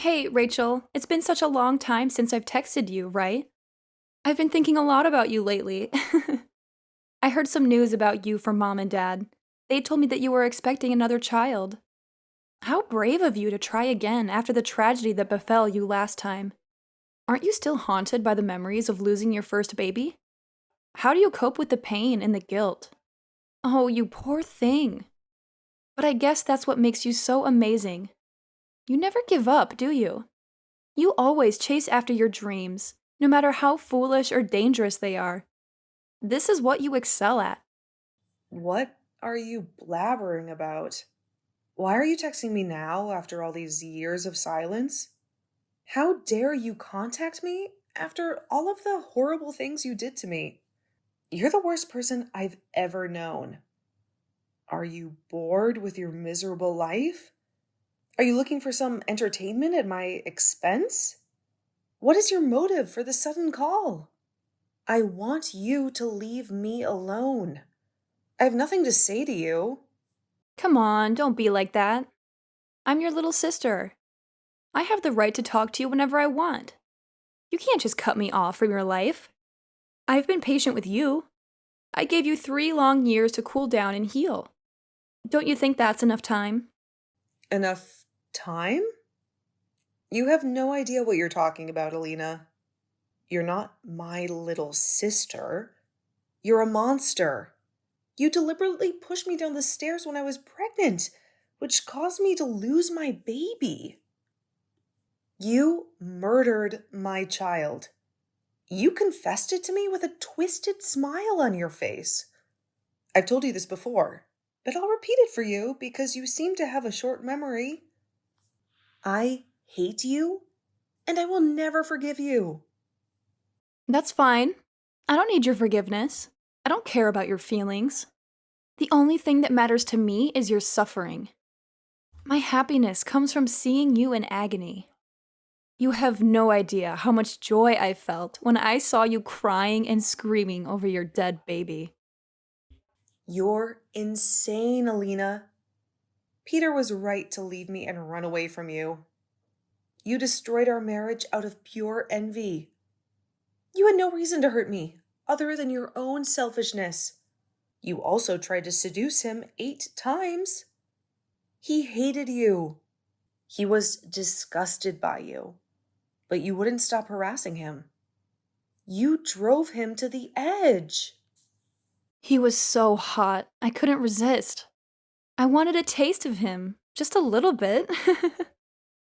Hey, Rachel, it's been such a long time since I've texted you, right? I've been thinking a lot about you lately. I heard some news about you from mom and dad. They told me that you were expecting another child. How brave of you to try again after the tragedy that befell you last time. Aren't you still haunted by the memories of losing your first baby? How do you cope with the pain and the guilt? Oh, you poor thing. But I guess that's what makes you so amazing. You never give up, do you? You always chase after your dreams, no matter how foolish or dangerous they are. This is what you excel at. What are you blabbering about? Why are you texting me now after all these years of silence? How dare you contact me after all of the horrible things you did to me? You're the worst person I've ever known. Are you bored with your miserable life? Are you looking for some entertainment at my expense? What is your motive for the sudden call? I want you to leave me alone. I have nothing to say to you. Come on, don't be like that. I'm your little sister. I have the right to talk to you whenever I want. You can't just cut me off from your life. I've been patient with you. I gave you 3 long years to cool down and heal. Don't you think that's enough time? Enough time? You have no idea what you're talking about, Alina. You're not my little sister. You're a monster. You deliberately pushed me down the stairs when I was pregnant, which caused me to lose my baby. You murdered my child. You confessed it to me with a twisted smile on your face. I've told you this before, but I'll repeat it for you because you seem to have a short memory. I hate you, and I will never forgive you. That's fine. I don't need your forgiveness. I don't care about your feelings. The only thing that matters to me is your suffering. My happiness comes from seeing you in agony. You have no idea how much joy I felt when I saw you crying and screaming over your dead baby. You're insane, Alina. Peter was right to leave me and run away from you. You destroyed our marriage out of pure envy. You had no reason to hurt me, other than your own selfishness. You also tried to seduce him 8 times. He hated you. He was disgusted by you, but you wouldn't stop harassing him. You drove him to the edge. He was so hot, I couldn't resist. I wanted a taste of him, just a little bit.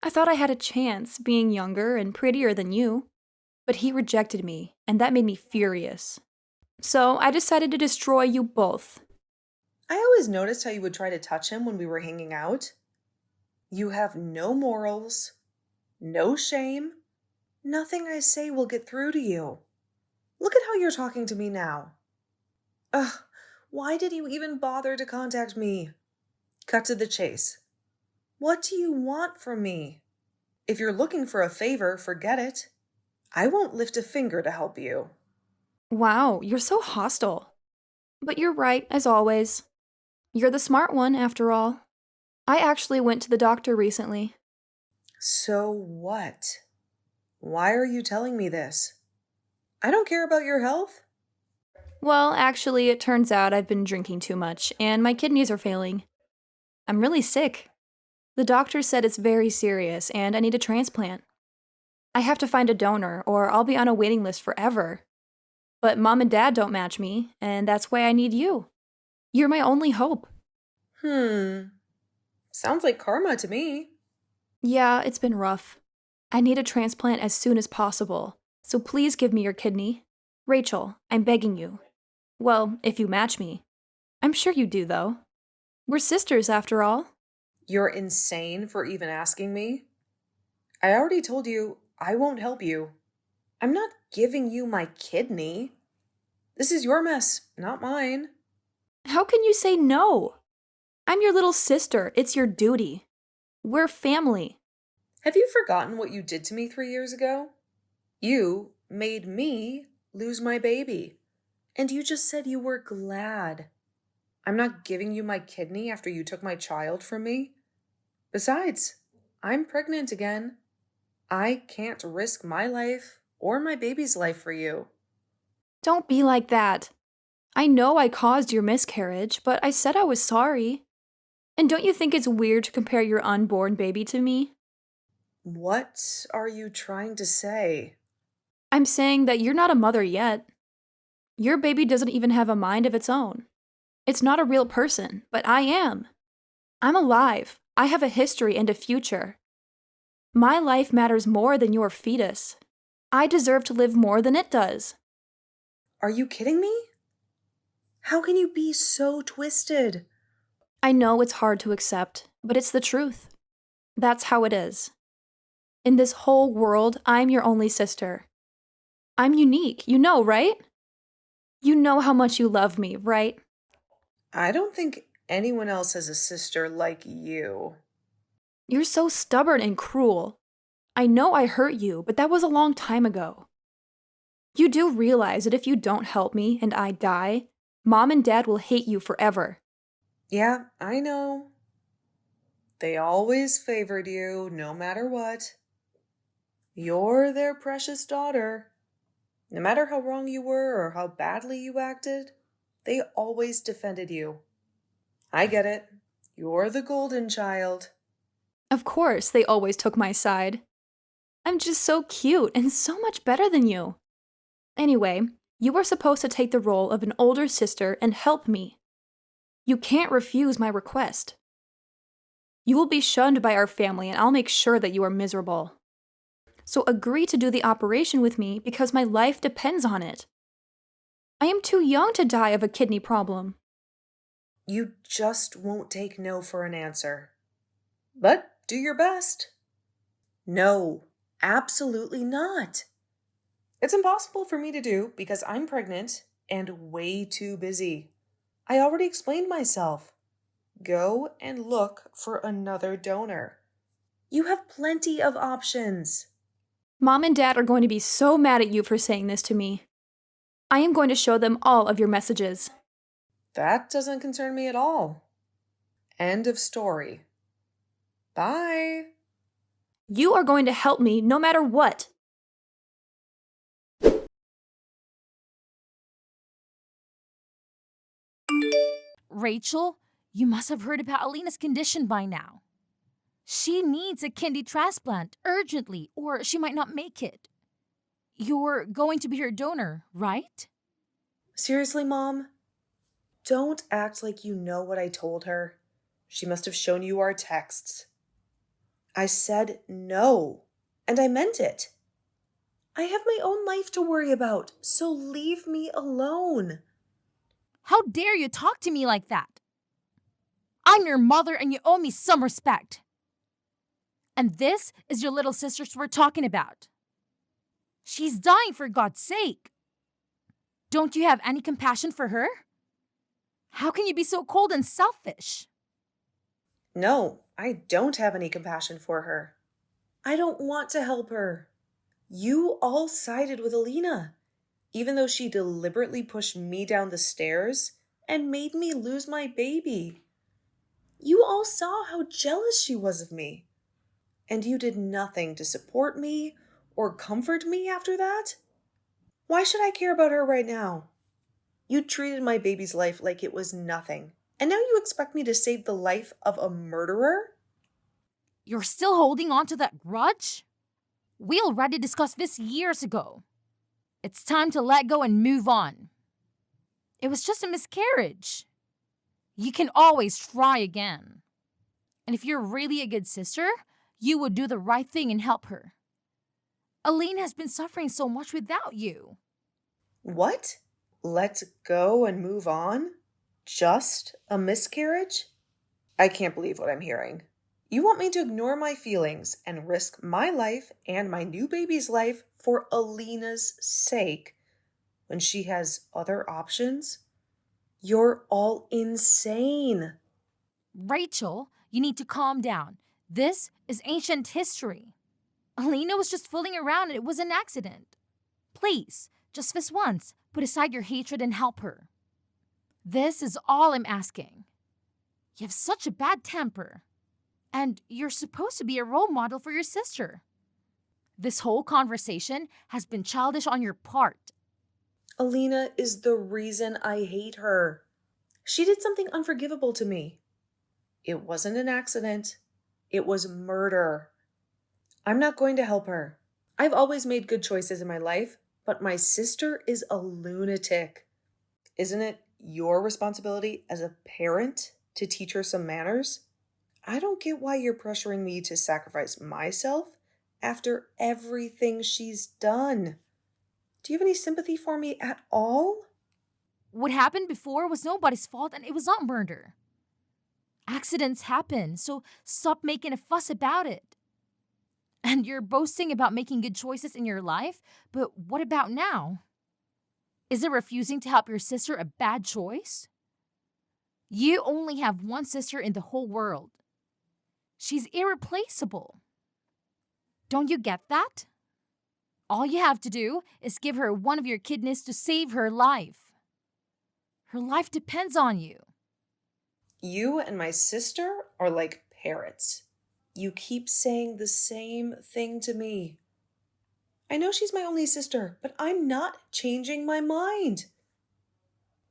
I thought I had a chance, being younger and prettier than you. But he rejected me, and that made me furious. So I decided to destroy you both. I always noticed how you would try to touch him when we were hanging out. You have no morals, no shame. Nothing I say will get through to you. Look at how you're talking to me now. Ugh, why did you even bother to contact me? Cut to the chase. What do you want from me? If you're looking for a favor, forget it. I won't lift a finger to help you. Wow, you're so hostile. But you're right, as always. You're the smart one, after all. I actually went to the doctor recently. So what? Why are you telling me this? I don't care about your health. Well, actually, it turns out I've been drinking too much, and my kidneys are failing. I'm really sick. The doctor said it's very serious, and I need a transplant. I have to find a donor, or I'll be on a waiting list forever. But mom and dad don't match me, and that's why I need you. You're my only hope. Hmm, sounds like karma to me. Yeah, it's been rough. I need a transplant as soon as possible, so please give me your kidney. Rachel, I'm begging you. Well, if you match me. I'm sure you do, though. We're sisters, after all. You're insane for even asking me. I already told you I won't help you. I'm not giving you my kidney. This is your mess, not mine. How can you say no? I'm your little sister. It's your duty. We're family. Have you forgotten what you did to me 3 years ago? You made me lose my baby. And you just said you were glad. I'm not giving you my kidney after you took my child from me. Besides, I'm pregnant again. I can't risk my life or my baby's life for you. Don't be like that. I know I caused your miscarriage, but I said I was sorry. And don't you think it's weird to compare your unborn baby to me? What are you trying to say? I'm saying that you're not a mother yet. Your baby doesn't even have a mind of its own. It's not a real person, but I am. I'm alive. I have a history and a future. My life matters more than your fetus. I deserve to live more than it does. Are you kidding me? How can you be so twisted? I know it's hard to accept, but it's the truth. That's how it is. In this whole world, I'm your only sister. I'm unique, you know, right? You know how much you love me, right? I don't think anyone else has a sister like you. You're so stubborn and cruel. I know I hurt you, but that was a long time ago. You do realize that if you don't help me and I die, Mom and Dad will hate you forever. Yeah, I know. They always favored you, no matter what. You're their precious daughter. No matter how wrong you were or how badly you acted, they always defended you. I get it. You're the golden child. Of course, they always took my side. I'm just so cute and so much better than you. Anyway, you are supposed to take the role of an older sister and help me. You can't refuse my request. You will be shunned by our family, and I'll make sure that you are miserable. So agree to do the operation with me because my life depends on it. I am too young to die of a kidney problem. You just won't take no for an answer. But do your best. No, absolutely not. It's impossible for me to do because I'm pregnant and way too busy. I already explained myself. Go and look for another donor. You have plenty of options. Mom and Dad are going to be so mad at you for saying this to me. I am going to show them all of your messages. That doesn't concern me at all. End of story. Bye. You are going to help me no matter what. Rachel, you must have heard about Alina's condition by now. She needs a kidney transplant urgently, or she might not make it. You're going to be her donor, right? Seriously, Mom? Don't act like you know what I told her. She must have shown you our texts. I said no, and I meant it. I have my own life to worry about, so leave me alone. How dare you talk to me like that? I'm your mother and you owe me some respect. And this is your little sister we're talking about. She's dying for God's sake. Don't you have any compassion for her? How can you be so cold and selfish? No, I don't have any compassion for her. I don't want to help her. You all sided with Alina, even though she deliberately pushed me down the stairs and made me lose my baby. You all saw how jealous she was of me. And you did nothing to support me or comfort me after that? Why should I care about her right now? You treated my baby's life like it was nothing, and now you expect me to save the life of a murderer? You're still holding on to that grudge? We already discussed this years ago. It's time to let go and move on. It was just a miscarriage. You can always try again. And if you're really a good sister, you would do the right thing and help her. Aline has been suffering so much without you. What? Let go and move on? Just a miscarriage? I can't believe what I'm hearing. You want me to ignore my feelings and risk my life and my new baby's life for Alina's sake when she has other options? You're all insane. Rachel, you need to calm down. This is ancient history. Alina was just fooling around and it was an accident. Please, just this once, put aside your hatred and help her. This is all I'm asking. You have such a bad temper. And you're supposed to be a role model for your sister. This whole conversation has been childish on your part. Alina is the reason I hate her. She did something unforgivable to me. It wasn't an accident. It was murder. I'm not going to help her. I've always made good choices in my life, but my sister is a lunatic. Isn't it your responsibility as a parent to teach her some manners? I don't get why you're pressuring me to sacrifice myself after everything she's done. Do you have any sympathy for me at all? What happened before was nobody's fault and it was not murder. Accidents happen, so stop making a fuss about it. And you're boasting about making good choices in your life, but what about now? Is it refusing to help your sister a bad choice? You only have one sister in the whole world. She's irreplaceable. Don't you get that? All you have to do is give her one of your kidneys to save her life. Her life depends on you. You and my sister are like parrots. You keep saying the same thing to me. I know she's my only sister, but I'm not changing my mind.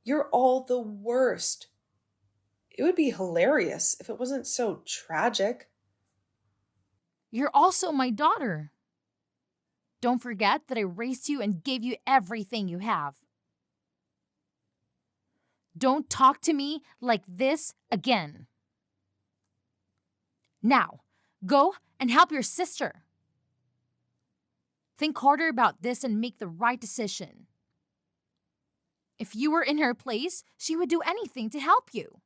You're all the worst. It would be hilarious if it wasn't so tragic. You're also my daughter. Don't forget that I raised you and gave you everything you have. Don't talk to me like this again. Now, go and help your sister. Think harder about this and make the right decision. If you were in her place, she would do anything to help you.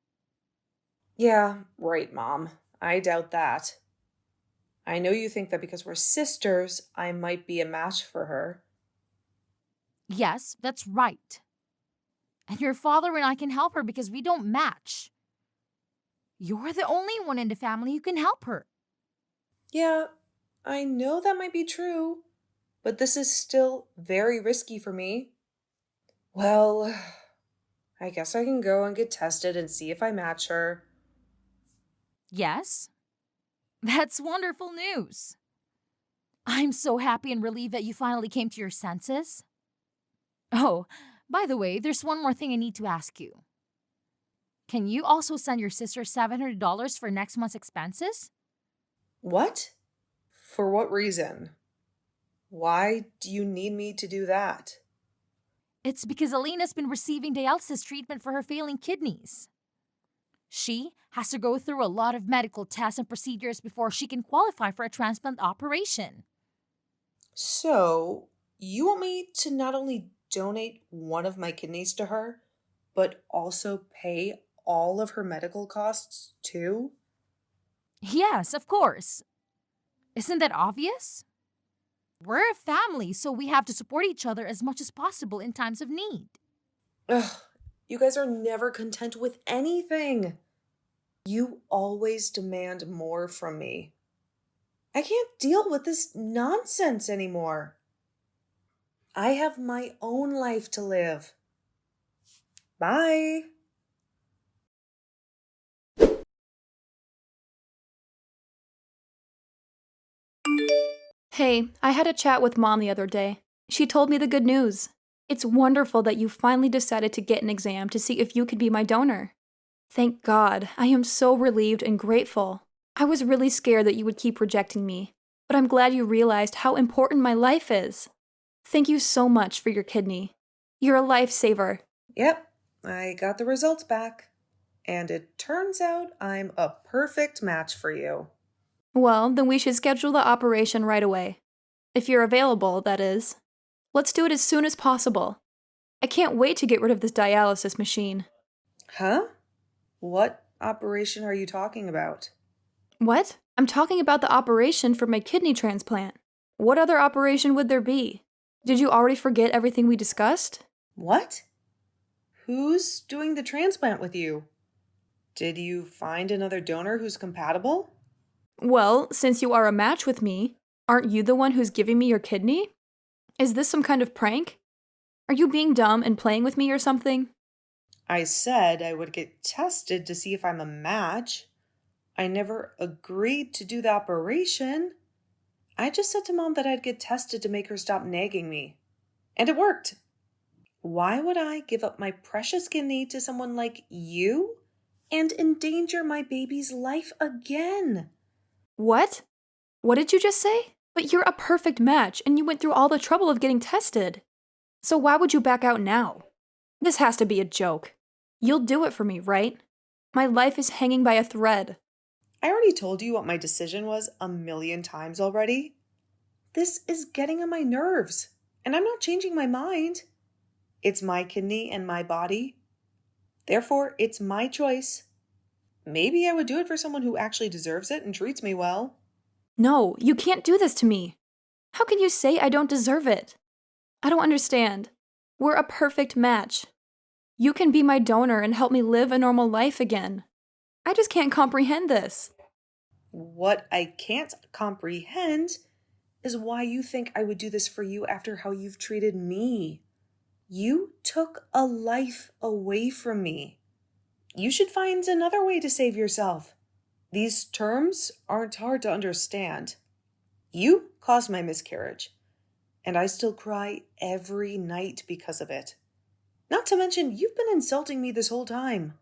Yeah, right, Mom. I doubt that. I know you think that because we're sisters, I might be a match for her. Yes, that's right. And your father and I can help her because we don't match. You're the only one in the family who can help her. Yeah, I know that might be true, but this is still very risky for me. Well, I guess I can go and get tested and see if I match her. Yes? That's wonderful news. I'm so happy and relieved that you finally came to your senses. Oh, by the way, there's one more thing I need to ask you. Can you also send your sister $700 for next month's expenses? What? For what reason? Why do you need me to do that? It's because Alina's been receiving dialysis treatment for her failing kidneys. She has to go through a lot of medical tests and procedures before she can qualify for a transplant operation. So, you want me to not only donate one of my kidneys to her, but also pay all of her medical costs too? Yes, of course. Isn't that obvious? We're a family, so we have to support each other as much as possible in times of need. Ugh, you guys are never content with anything. You always demand more from me. I can't deal with this nonsense anymore. I have my own life to live. Bye. Hey, I had a chat with Mom the other day. She told me the good news. It's wonderful that you finally decided to get an exam to see if you could be my donor. Thank God, I am so relieved and grateful. I was really scared that you would keep rejecting me, but I'm glad you realized how important my life is. Thank you so much for your kidney. You're a lifesaver. Yep, I got the results back. And it turns out I'm a perfect match for you. Well, then we should schedule the operation right away. If you're available, that is. Let's do it as soon as possible. I can't wait to get rid of this dialysis machine. Huh? What operation are you talking about? What? I'm talking about the operation for my kidney transplant. What other operation would there be? Did you already forget everything we discussed? What? Who's doing the transplant with you? Did you find another donor who's compatible? Well, since you are a match with me, aren't you the one who's giving me your kidney? Is this some kind of prank? Are you being dumb and playing with me or something? I said I would get tested to see if I'm a match. I never agreed to do the operation. I just said to Mom that I'd get tested to make her stop nagging me. And it worked. Why would I give up my precious kidney to someone like you and endanger my baby's life again? What? What did you just say? But you're a perfect match, and you went through all the trouble of getting tested. So why would you back out now? This has to be a joke. You'll do it for me, right? My life is hanging by a thread. I already told you what my decision was a million times already. This is getting on my nerves, and I'm not changing my mind. It's my kidney and my body. Therefore, it's my choice. Maybe I would do it for someone who actually deserves it and treats me well. No, you can't do this to me. How can you say I don't deserve it? I don't understand. We're a perfect match. You can be my donor and help me live a normal life again. I just can't comprehend this. What I can't comprehend is why you think I would do this for you after how you've treated me. You took a life away from me. You should find another way to save yourself. These terms aren't hard to understand. You caused my miscarriage, and I still cry every night because of it. Not to mention, you've been insulting me this whole time.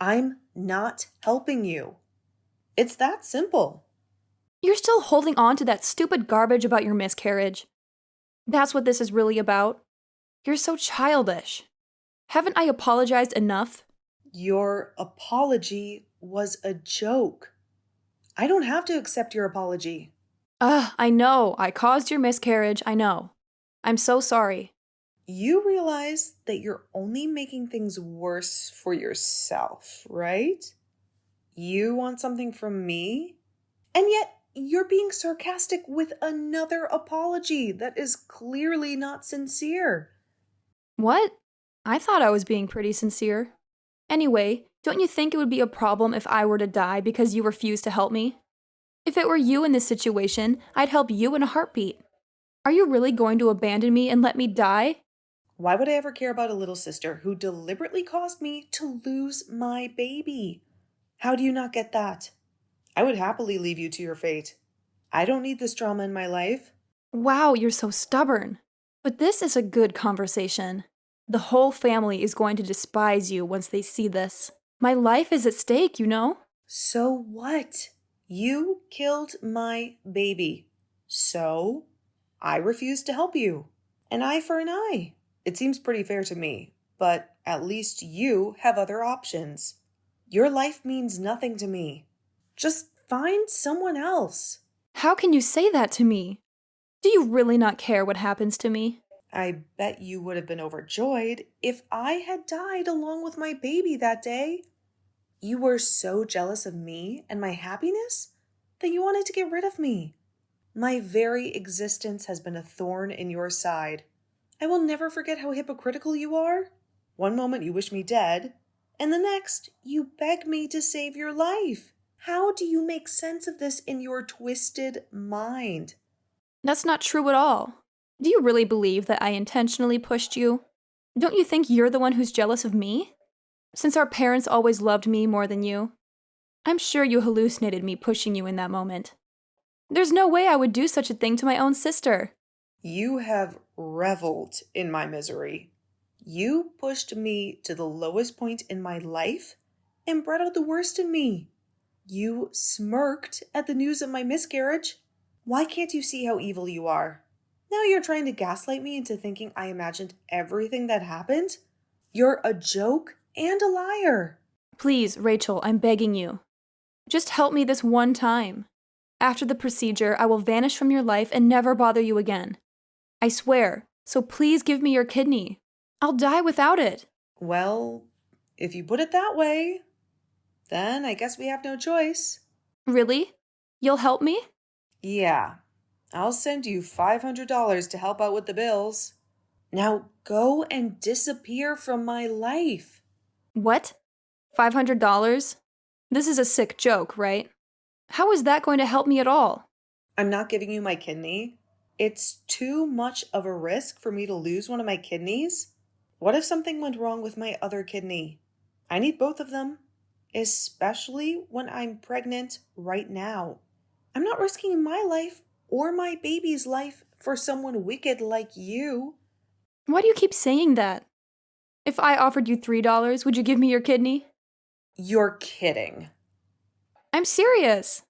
I'm not helping you. It's that simple. You're still holding on to that stupid garbage about your miscarriage. That's what this is really about. You're so childish. Haven't I apologized enough? Your apology was a joke. I don't have to accept your apology. I know. I caused your miscarriage. I know. I'm so sorry. You realize that you're only making things worse for yourself, right? You want something from me, and yet you're being sarcastic with another apology that is clearly not sincere. What? I thought I was being pretty sincere. Anyway, don't you think it would be a problem if I were to die because you refuse to help me? If it were you in this situation, I'd help you in a heartbeat. Are you really going to abandon me and let me die? Why would I ever care about a little sister who deliberately caused me to lose my baby? How do you not get that? I would happily leave you to your fate. I don't need this drama in my life. Wow, you're so stubborn. But this is a good conversation. The whole family is going to despise you once they see this. My life is at stake, you know? So what? You killed my baby. So I refuse to help you. An eye for an eye. It seems pretty fair to me, but at least you have other options. Your life means nothing to me. Just find someone else. How can you say that to me? Do you really not care what happens to me? I bet you would have been overjoyed if I had died along with my baby that day. You were so jealous of me and my happiness that you wanted to get rid of me. My very existence has been a thorn in your side. I will never forget how hypocritical you are. One moment you wish me dead, and the next you beg me to save your life. How do you make sense of this in your twisted mind? That's not true at all. Do you really believe that I intentionally pushed you? Don't you think you're the one who's jealous of me? Since our parents always loved me more than you. I'm sure you hallucinated me pushing you in that moment. There's no way I would do such a thing to my own sister. You have reveled in my misery. You pushed me to the lowest point in my life and brought out the worst in me. You smirked at the news of my miscarriage. Why can't you see how evil you are? Now you're trying to gaslight me into thinking I imagined everything that happened? You're a joke and a liar. Please, Rachel, I'm begging you. Just help me this one time. After the procedure, I will vanish from your life and never bother you again. I swear, so please give me your kidney. I'll die without it. Well, if you put it that way, then I guess we have no choice. Really? You'll help me? Yeah, I'll send you $500 to help out with the bills. Now go and disappear from my life. What? $500? This is a sick joke, right? How is that going to help me at all? I'm not giving you my kidney. It's too much of a risk for me to lose one of my kidneys. What if something went wrong with my other kidney? I need both of them, especially when I'm pregnant right now. I'm not risking my life or my baby's life for someone wicked like you. Why do you keep saying that? If I offered you $3, would you give me your kidney? You're kidding. I'm serious.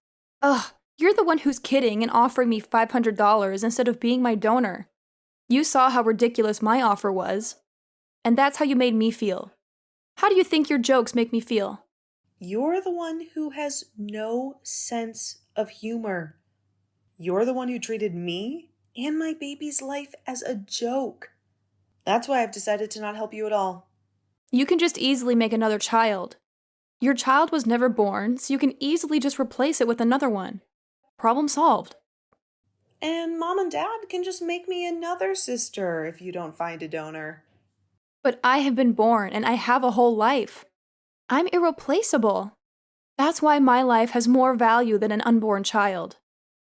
Ugh, you're the one who's kidding and offering me $500 instead of being my donor. You saw how ridiculous my offer was, and that's how you made me feel. How do you think your jokes make me feel? You're the one who has no sense of humor. You're the one who treated me and my baby's life as a joke. That's why I've decided to not help you at all. You can just easily make another child. Your child was never born, so you can easily just replace it with another one. Problem solved. And mom and dad can just make me another sister if you don't find a donor. But I have been born and I have a whole life. I'm irreplaceable. That's why my life has more value than an unborn child.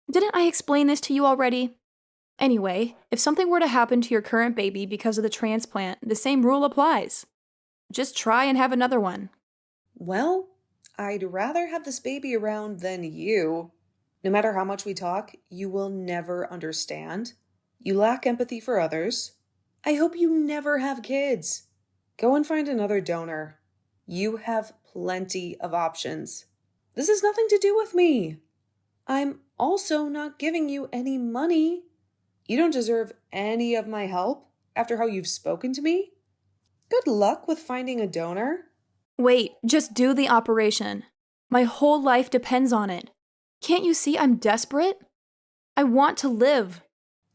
Didn't I explain this to you already? Anyway, if something were to happen to your current baby because of the transplant, the same rule applies. Just try and have another one. Well, I'd rather have this baby around than you. No matter how much we talk, you will never understand. You lack empathy for others. I hope you never have kids. Go and find another donor. You have plenty of options. This has nothing to do with me. I'm also not giving you any money. You don't deserve any of my help after how you've spoken to me. Good luck with finding a donor. Wait, just do the operation. My whole life depends on it. Can't you see I'm desperate? I want to live.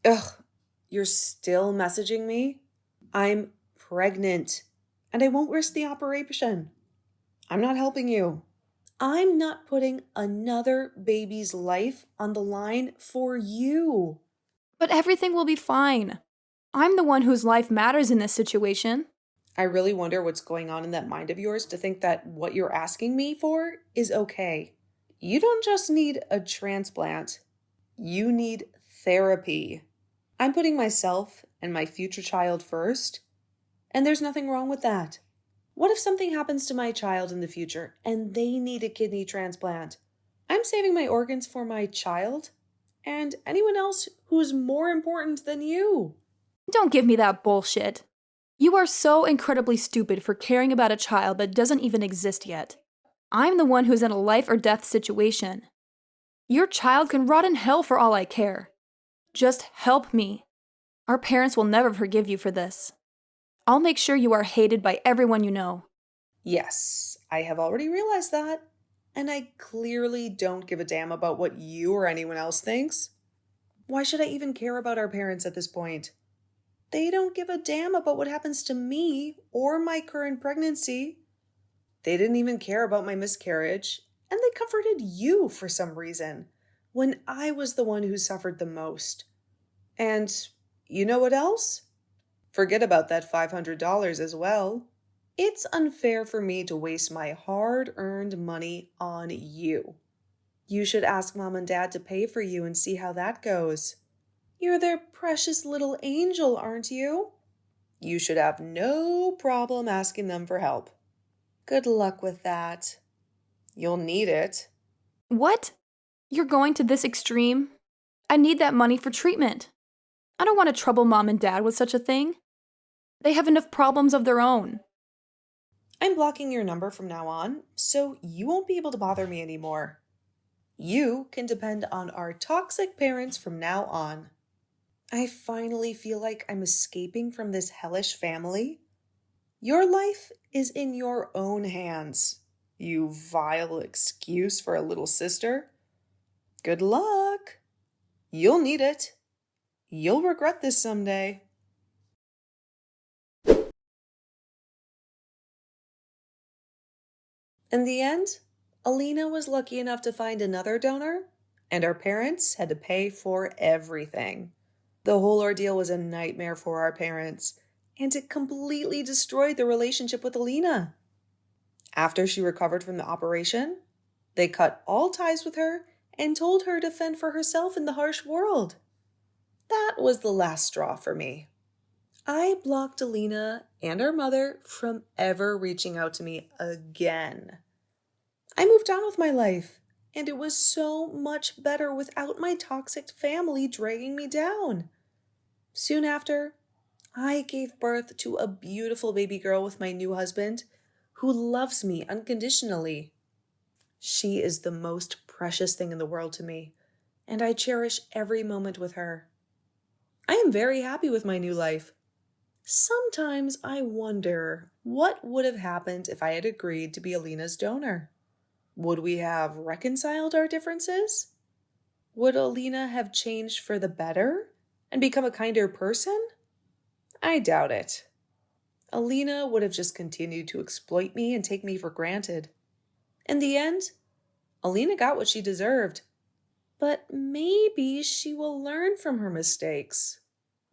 Ugh, you're still messaging me? I'm pregnant, and I won't risk the operation. I'm not helping you. I'm not putting another baby's life on the line for you. But everything will be fine. I'm the one whose life matters in this situation. I really wonder what's going on in that mind of yours to think that what you're asking me for is okay. You don't just need a transplant. You need therapy. I'm putting myself and my future child first, and there's nothing wrong with that. What if something happens to my child in the future and they need a kidney transplant? I'm saving my organs for my child and anyone else who's more important than you. Don't give me that bullshit. You are so incredibly stupid for caring about a child that doesn't even exist yet. I'm the one who's in a life or death situation. Your child can rot in hell for all I care. Just help me. Our parents will never forgive you for this. I'll make sure you are hated by everyone you know. Yes, I have already realized that, and I clearly don't give a damn about what you or anyone else thinks. Why should I even care about our parents at this point? They don't give a damn about what happens to me or my current pregnancy. They didn't even care about my miscarriage, and they comforted you for some reason when I was the one who suffered the most. And you know what else? Forget about that $500 as well. It's unfair for me to waste my hard-earned money on you. You should ask mom and dad to pay for you and see how that goes. You're their precious little angel, aren't you? You should have no problem asking them for help. Good luck with that. You'll need it. What? You're going to this extreme? I need that money for treatment. I don't want to trouble mom and dad with such a thing. They have enough problems of their own. I'm blocking your number from now on, so you won't be able to bother me anymore. You can depend on our toxic parents from now on. I finally feel like I'm escaping from this hellish family. Your life is in your own hands, you vile excuse for a little sister. Good luck. You'll need it. You'll regret this someday. In the end, Alina was lucky enough to find another donor, and our parents had to pay for everything. The whole ordeal was a nightmare for our parents, and it completely destroyed the relationship with Alina. After she recovered from the operation, they cut all ties with her and told her to fend for herself in the harsh world. That was the last straw for me. I blocked Alina and her mother from ever reaching out to me again. I moved on with my life, And it was so much better without my toxic family dragging me down. Soon after, I gave birth to a beautiful baby girl with my new husband who loves me unconditionally. She is the most precious thing in the world to me, and I cherish every moment with her. I am very happy with my new life. Sometimes I wonder what would have happened if I had agreed to be Alina's donor. Would we have reconciled our differences? Would Alina have changed for the better and become a kinder person? I doubt it. Alina would have just continued to exploit me and take me for granted. In the end, Alina got what she deserved. But maybe she will learn from her mistakes.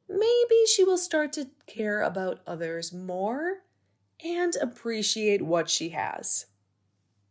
Maybe she will start to care about others more and appreciate what she has.